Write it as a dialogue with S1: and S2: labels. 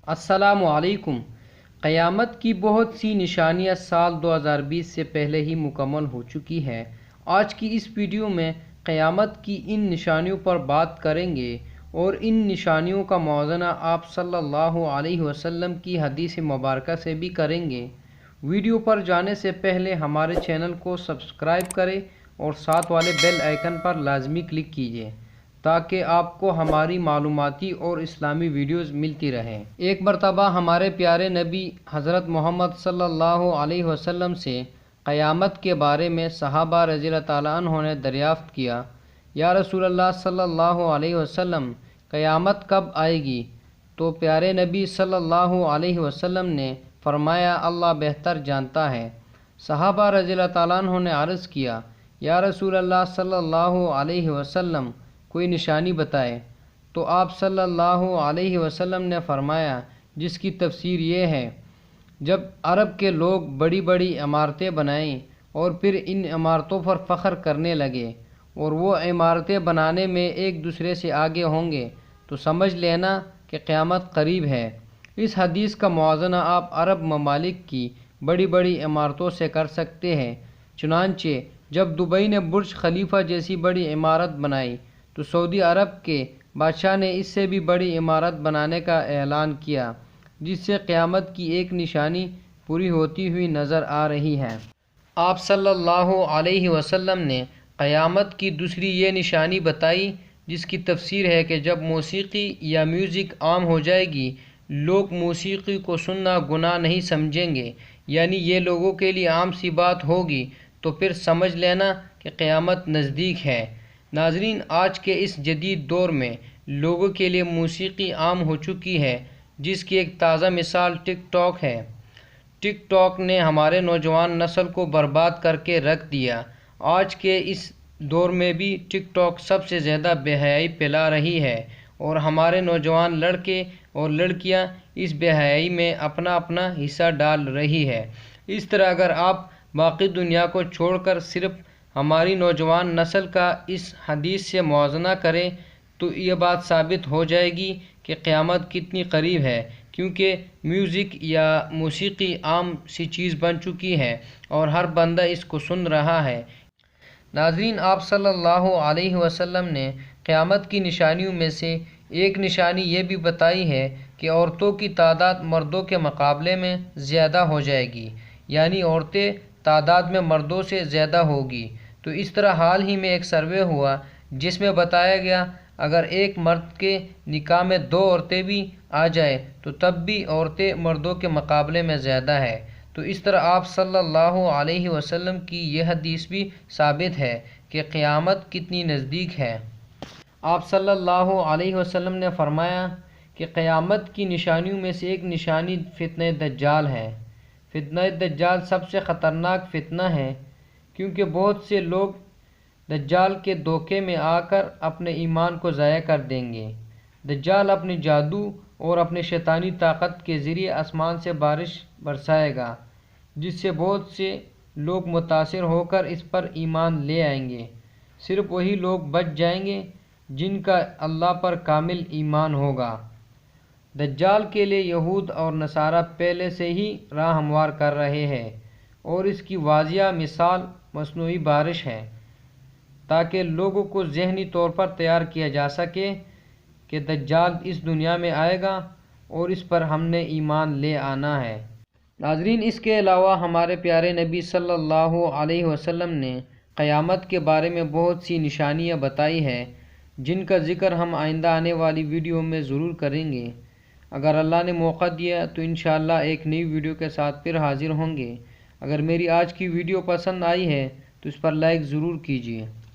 S1: السلام علیکم۔ قیامت کی بہت سی نشانیاں سال 2020 سے پہلے ہی مکمل ہو چکی ہیں۔ آج کی اس ویڈیو میں قیامت کی ان نشانیوں پر بات کریں گے اور ان نشانیوں کا موازنہ آپ صلی اللہ علیہ وسلم کی حدیث مبارکہ سے بھی کریں گے۔ ویڈیو پر جانے سے پہلے ہمارے چینل کو سبسکرائب کریں اور ساتھ والے بیل آئیکن پر لازمی کلک کیجیے تاکہ آپ کو ہماری معلوماتی اور اسلامی ویڈیوز ملتی رہیں۔ ایک مرتبہ ہمارے پیارے نبی حضرت محمد صلی اللہ علیہ وسلم سے قیامت کے بارے میں صحابہ رضی اللہ تعالیٰ عنہ نے دریافت کیا، یا رسول اللہ صلی اللہ علیہ وسلم، قیامت کب آئے گی؟ تو پیارے نبی صلی اللہ علیہ وسلم نے فرمایا، اللہ بہتر جانتا ہے۔ صحابہ رضی اللہ تعالیٰ عنہ نے عرض کیا، یا رسول اللہ صلی اللہ علیہ وسلم، کوئی نشانی بتائے۔ تو آپ صلی اللہ علیہ وسلم نے فرمایا، جس کی تفسیر یہ ہے، جب عرب کے لوگ بڑی بڑی عمارتیں بنائیں اور پھر ان عمارتوں پر فخر کرنے لگے اور وہ عمارتیں بنانے میں ایک دوسرے سے آگے ہوں گے تو سمجھ لینا کہ قیامت قریب ہے۔ اس حدیث کا موازنہ آپ عرب ممالک کی بڑی بڑی عمارتوں سے کر سکتے ہیں۔ چنانچہ جب دبئی نے برج خلیفہ جیسی بڑی عمارت بنائی تو سعودی عرب کے بادشاہ نے اس سے بھی بڑی عمارت بنانے کا اعلان کیا، جس سے قیامت کی ایک نشانی پوری ہوتی ہوئی نظر آ رہی ہے۔ آپ صلی اللہ علیہ وسلم نے قیامت کی دوسری یہ نشانی بتائی، جس کی تفسیر ہے کہ جب موسیقی یا میوزک عام ہو جائے گی، لوگ موسیقی کو سننا گناہ نہیں سمجھیں گے، یعنی یہ لوگوں کے لیے عام سی بات ہوگی، تو پھر سمجھ لینا کہ قیامت نزدیک ہے۔ ناظرین، آج کے اس جدید دور میں لوگوں کے لیے موسیقی عام ہو چکی ہے، جس کی ایک تازہ مثال ٹک ٹاک ہے۔ ٹک ٹاک نے ہمارے نوجوان نسل کو برباد کر کے رکھ دیا۔ آج کے اس دور میں بھی ٹک ٹاک سب سے زیادہ بے حیائی پھیلا رہی ہے اور ہمارے نوجوان لڑکے اور لڑکیاں اس بے حیائی میں اپنا اپنا حصہ ڈال رہی ہے۔ اس طرح اگر آپ باقی دنیا کو چھوڑ کر صرف ہماری نوجوان نسل کا اس حدیث سے موازنہ کریں تو یہ بات ثابت ہو جائے گی کہ قیامت کتنی قریب ہے، کیونکہ میوزک یا موسیقی عام سی چیز بن چکی ہے اور ہر بندہ اس کو سن رہا ہے۔ ناظرین، آپ صلی اللہ علیہ وسلم نے قیامت کی نشانیوں میں سے ایک نشانی یہ بھی بتائی ہے کہ عورتوں کی تعداد مردوں کے مقابلے میں زیادہ ہو جائے گی، یعنی عورتیں تعداد میں مردوں سے زیادہ ہوگی۔ تو اس طرح حال ہی میں ایک سروے ہوا جس میں بتایا گیا اگر ایک مرد کے نکاح میں 2 عورتیں بھی آ جائیں تو تب بھی عورتیں مردوں کے مقابلے میں زیادہ ہے۔ تو اس طرح آپ صلی اللہ علیہ وسلم کی یہ حدیث بھی ثابت ہے کہ قیامت کتنی نزدیک ہے۔ آپ صلی اللہ علیہ وسلم نے فرمایا کہ قیامت کی نشانیوں میں سے ایک نشانی فتنہ دجال ہے۔ فتنہ دجال سب سے خطرناک فتنہ ہے، کیونکہ بہت سے لوگ دجال کے دھوکے میں آ کر اپنے ایمان کو ضائع کر دیں گے۔ دجال اپنے جادو اور اپنے شیطانی طاقت کے ذریعے آسمان سے بارش برسائے گا، جس سے بہت سے لوگ متاثر ہو کر اس پر ایمان لے آئیں گے۔ صرف وہی لوگ بچ جائیں گے جن کا اللہ پر کامل ایمان ہوگا۔ دجال کے لیے یہود اور نصارہ پہلے سے ہی راہ ہموار کر رہے ہیں اور اس کی واضح مثال مصنوعی بارش ہے، تاکہ لوگوں کو ذہنی طور پر تیار کیا جا سکے کہ دجال اس دنیا میں آئے گا اور اس پر ہم نے ایمان لے آنا ہے۔ ناظرین، اس کے علاوہ ہمارے پیارے نبی صلی اللہ علیہ وسلم نے قیامت کے بارے میں بہت سی نشانیاں بتائی ہیں، جن کا ذکر ہم آئندہ آنے والی ویڈیو میں ضرور کریں گے۔ اگر اللہ نے موقع دیا تو انشاءاللہ ایک نئی ویڈیو کے ساتھ پھر حاضر ہوں گے۔ اگر میری آج کی ویڈیو پسند آئی ہے تو اس پر لائک ضرور کیجیے۔